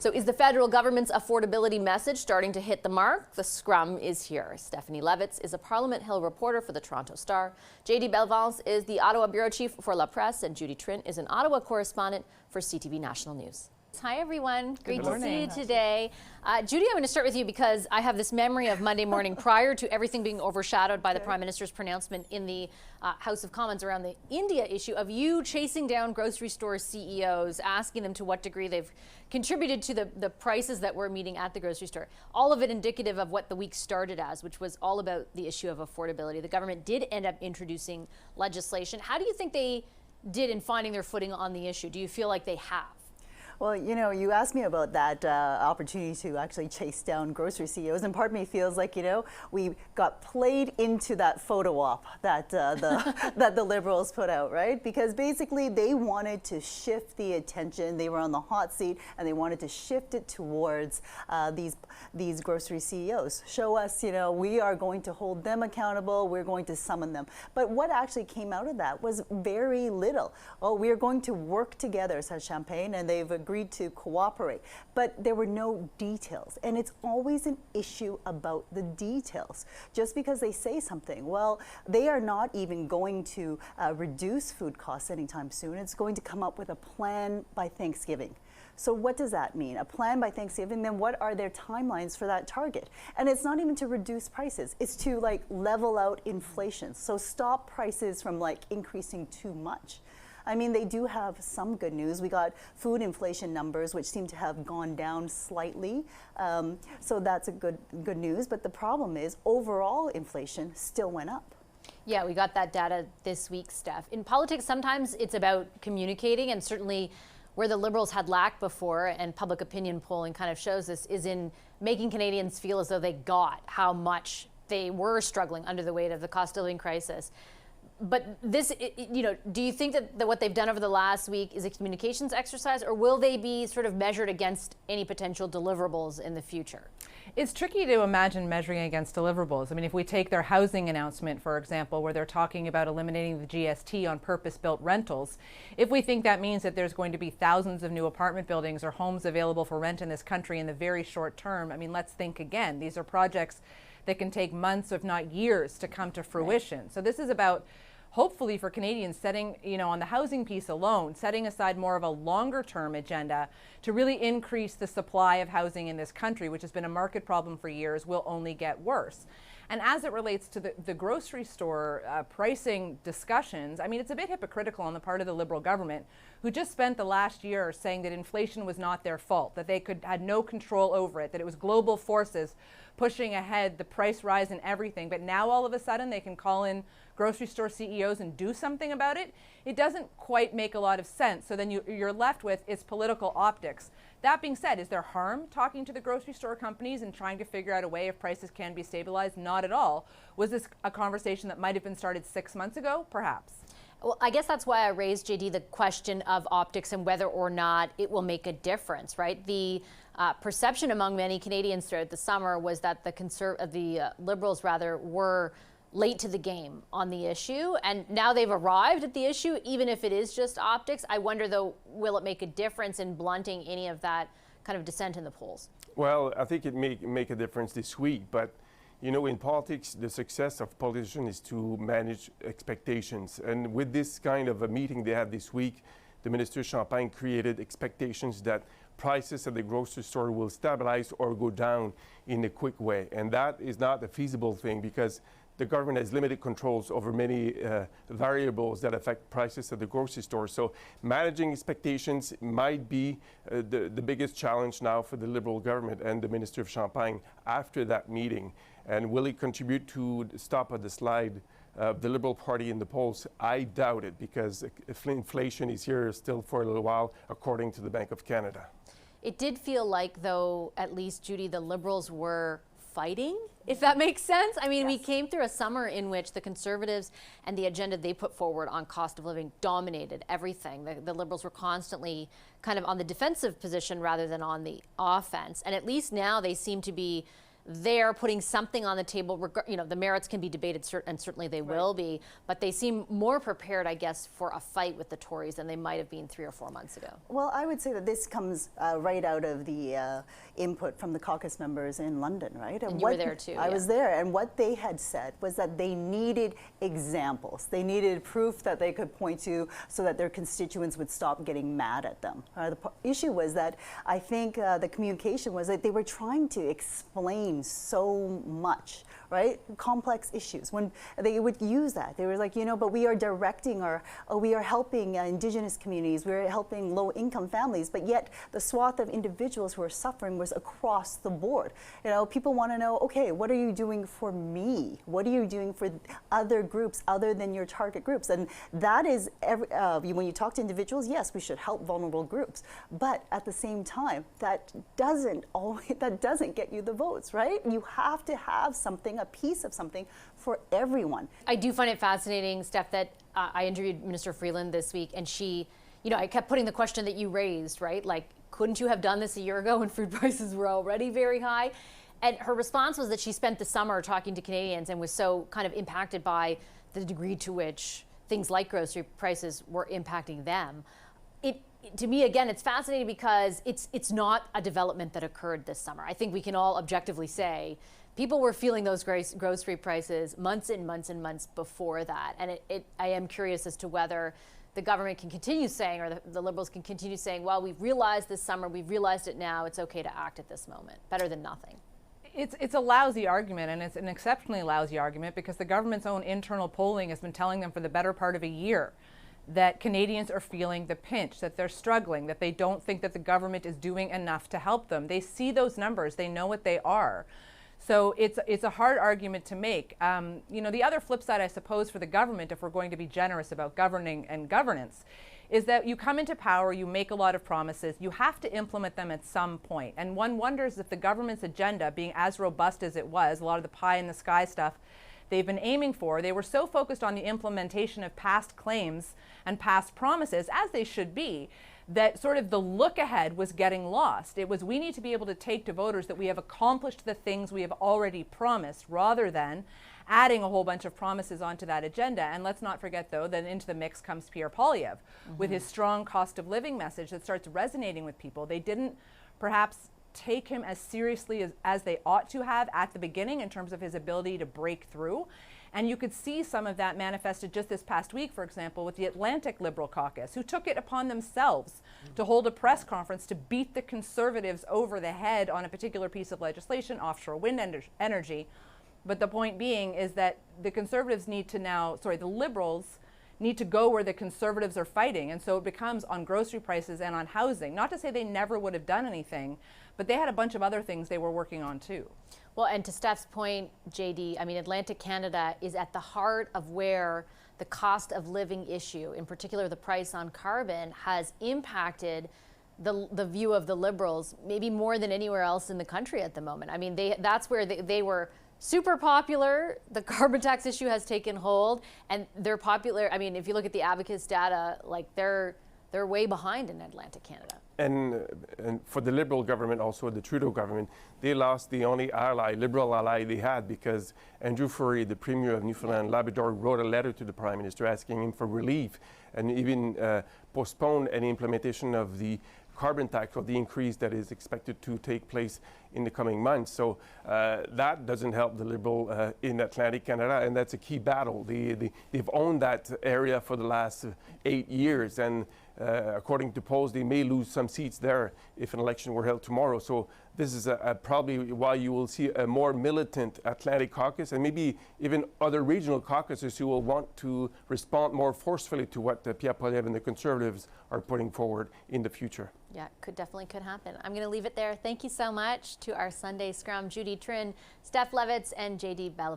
So is the federal government's affordability message starting to hit the mark? The Scrum is here. Stephanie Levitz is a Parliament Hill reporter for the Toronto Star. JD Belvance is the Ottawa bureau chief for La Presse, and Judy Trent is an Ottawa correspondent for CTV National News. Hi, everyone. Great to see you today. Judy, I'm going to start with you because I have this memory of Monday morning prior to everything being overshadowed by the Prime Minister's pronouncement in the House of Commons around the India issue, of you chasing down grocery store CEOs, asking them to what degree they've contributed to the prices that we're meeting at the grocery store. All of it indicative of what the week started as, which was all about the issue of affordability. The government did end up introducing legislation. How do you think they did in finding their footing on the issue? Do you feel like they have? Well, you know, you asked me about that opportunity to actually chase down grocery CEOs, and part of me feels like, you know, we got played into that photo op that that the Liberals put out, right? Because basically they wanted to shift the attention. They were on the hot seat, and they wanted to shift it towards these grocery CEOs. Show us, you know, we are going to hold them accountable. We're going to summon them. But what actually came out of that was very little. Oh, we are going to work together, says Champagne, and they've agreed to cooperate, but there were no details, and it's always an issue about the details. Just because they say something, well, they are not even going to reduce food costs anytime soon. It's going to come up with a plan by Thanksgiving. So what does that mean? A plan by Thanksgiving, then what are their timelines for that target? And it's not even to reduce prices, it's to like level out inflation. So stop prices from like increasing too much. I mean, they do have some good news. We got food inflation numbers, which seem to have gone down slightly. So that's a good news. But the problem is overall inflation still went up. Yeah, we got that data this week, Steph. In politics, sometimes it's about communicating, and certainly where the Liberals had lacked before, and public opinion polling kind of shows this, is in making Canadians feel as though they got how much they were struggling under the weight of the cost of living crisis. But this, you know, do you think that what they've done over the last week is a communications exercise, or will they be sort of measured against any potential deliverables in the future? It's tricky to imagine measuring against deliverables. I mean, if we take their housing announcement, for example, where they're talking about eliminating the GST on purpose-built rentals, if we think that means that there's going to be thousands of new apartment buildings or homes available for rent in this country in the very short term, I mean, let's think again. These are projects that can take months, if not years, to come to fruition. Right. So this is about, hopefully for Canadians, setting, you know, on the housing piece alone, setting aside more of a longer term agenda to really increase the supply of housing in this country, which has been a market problem for years, will only get worse. And as it relates to the grocery store pricing discussions, I mean, it's a bit hypocritical on the part of the Liberal government, who just spent the last year saying that inflation was not their fault, that they had no control over it, that it was global forces pushing ahead the price rise and everything. But now all of a sudden they can call in grocery store CEOs and do something about it. It doesn't quite make a lot of sense. So then you're left with is political optics. That being said, is there harm talking to the grocery store companies and trying to figure out a way if prices can be stabilized? Not at all. Was this a conversation that might have been started 6 months ago? Perhaps. Well, I guess that's why I raised, JD, the question of optics and whether or not it will make a difference, right? The perception among many Canadians throughout the summer was that the Liberals were late to the game on the issue, and now they've arrived at the issue, even if it is just optics. I wonder, though, will it make a difference in blunting any of that kind of dissent in the polls? Well, I think it may make a difference this week, but you know, in politics, the success of politicians is to manage expectations. And with this kind of a meeting they had this week, the Minister Champagne created expectations that prices at the grocery store will stabilize or go down in a quick way. And that is not a feasible thing because the government has limited controls over many variables that affect prices at the grocery store. So managing expectations might be the biggest challenge now for the Liberal government and the Minister of Champagne after that meeting. And will it contribute to the stop of the slide of the Liberal Party in the polls? I doubt it, because inflation is here still for a little while, according to the Bank of Canada. It did feel like, though, at least, Judy, the Liberals were fighting, if that makes sense. I mean, yes. We came through a summer in which the Conservatives and the agenda they put forward on cost of living dominated everything. The Liberals were constantly kind of on the defensive position rather than on the offense. And at least now they seem to be they're putting something on the table. The merits can be debated, and certainly they will be, but they seem more prepared, I guess, for a fight with the Tories than they might have been 3 or 4 months ago. Well, I would say that this comes right out of the input from the caucus members in London, right? And you were there too. I was there, and what they had said was that they needed examples. They needed proof that they could point to so that their constituents would stop getting mad at them. The issue was that I think the communication was that they were trying to explain so much, right? Complex issues. When they would use that, they were like, but we are directing we are helping Indigenous communities, we're helping low-income families, but yet the swath of individuals who are suffering was across the board. People want to know, okay, what are you doing for me? What are you doing for other groups other than your target groups? And that is, when you talk to individuals, yes, we should help vulnerable groups, but at the same time, that doesn't get you the votes, right? You have to have something, a piece of something for everyone. I do find it fascinating, Steph, that I interviewed Minister Freeland this week, and she, I kept putting the question that you raised, right? Like, couldn't you have done this a year ago when food prices were already very high? And her response was that she spent the summer talking to Canadians and was so kind of impacted by the degree to which things like grocery prices were impacting them. To me, again, it's fascinating because it's not a development that occurred this summer. I think we can all objectively say people were feeling those grocery prices months and months and months before that. And I am curious as to whether the government can continue saying, or the Liberals can continue saying, well, we've realized this summer, we've realized it now, it's okay to act at this moment. Better than nothing. It's a lousy argument, and it's an exceptionally lousy argument because the government's own internal polling has been telling them for the better part of a year that Canadians are feeling the pinch, that they're struggling, that they don't think that the government is doing enough to help them. They see those numbers, they know what they are. So it's a hard argument to make. The other flip side, I suppose, for the government, if we're going to be generous about governing and governance, is that you come into power, you make a lot of promises, you have to implement them at some point. And one wonders if the government's agenda, being as robust as it was, a lot of the pie in the sky stuff they've been aiming for, they were so focused on the implementation of past claims and past promises, as they should be, that sort of the look ahead was getting lost. It was, we need to be able to take to voters that we have accomplished the things we have already promised, rather than adding a whole bunch of promises onto that agenda. And let's not forget, though, that into the mix comes Pierre Poilievre with his strong cost of living message that starts resonating with people. They didn't perhaps take him as seriously as they ought to have at the beginning in terms of his ability to break through. And you could see some of that manifested just this past week, for example, with the Atlantic Liberal Caucus, who took it upon themselves to hold a press conference to beat the Conservatives over the head on a particular piece of legislation, offshore wind energy. But the point being is that the Conservatives need to the Liberals need to go where the Conservatives are fighting. And so it becomes on grocery prices and on housing. Not to say they never would have done anything, but they had a bunch of other things they were working on too. Well, and to Steph's point, JD, I mean, Atlantic Canada is at the heart of where the cost of living issue, in particular the price on carbon, has impacted the view of the Liberals, maybe more than anywhere else in the country at the moment. I mean, that's where they were super popular. The carbon tax issue has taken hold, and they're popular. I mean, if you look at the Abacus data, like they're way behind in Atlantic Canada. And for the Liberal government, also the Trudeau government, they lost the only Liberal ally they had, because Andrew Furey, the Premier of Newfoundland and Labrador, wrote a letter to the Prime Minister asking him for relief, and even postponed any implementation of the carbon tax, or the increase that is expected to take place in the coming months. So that doesn't help the Liberal in Atlantic Canada, and that's a key battle. They've owned that area for the last 8 years, and according to polls, they may lose some seats there if an election were held tomorrow. So this is probably why you will see a more militant Atlantic caucus, and maybe even other regional caucuses who will want to respond more forcefully to what Pierre Poilievre and the Conservatives are putting forward in the future. Yeah, definitely could happen. I'm going to leave it there. Thank you so much to our Sunday Scrum, Judy Trinh, Steph Levitz, and JD Bellavance.